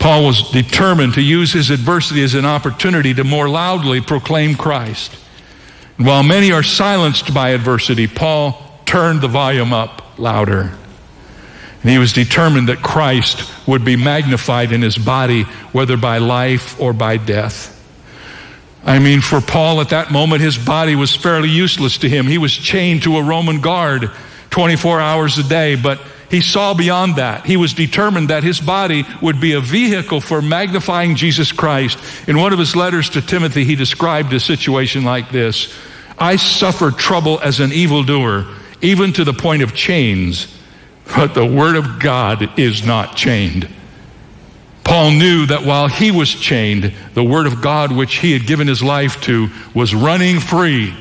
Paul was determined to use his adversity as an opportunity to more loudly proclaim Christ. And while many are silenced by adversity, Paul turned the volume up louder. And he was determined that Christ would be magnified in his body, whether by life or by death. I mean, for Paul at that moment, his body was fairly useless to him. He was chained to a Roman guard 24 hours a day, but he saw beyond that. He was determined that his body would be a vehicle for magnifying Jesus Christ. In one of his letters to Timothy, he described a situation like this: I suffer trouble as an evildoer, even to the point of chains, but the word of God is not chained. Paul knew that while he was chained, the word of God, which he had given his life to, was running free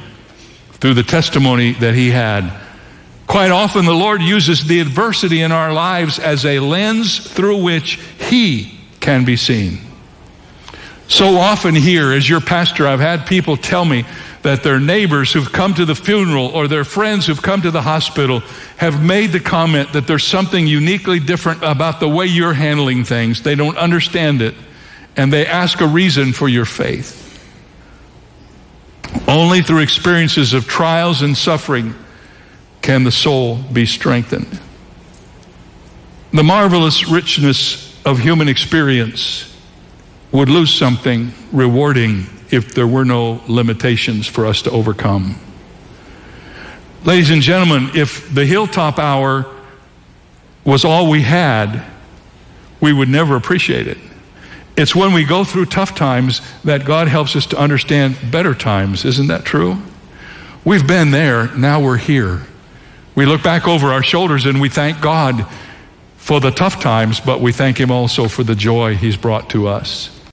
through the testimony that he had. Quite often, the Lord uses the adversity in our lives as a lens through which he can be seen. So often here, as your pastor, I've had people tell me that their neighbors who've come to the funeral or their friends who've come to the hospital have made the comment that there's something uniquely different about the way you're handling things. They don't understand it, and they ask a reason for your faith. Only through experiences of trials and suffering can the soul be strengthened. The marvelous richness of human experience would lose something rewarding if there were no limitations for us to overcome. Ladies and gentlemen, if the hilltop hour was all we had, we would never appreciate it. It's when we go through tough times that God helps us to understand better times. Isn't that true? We've been there, now we're here. We look back over our shoulders and we thank God for the tough times, but we thank Him also for the joy He's brought to us.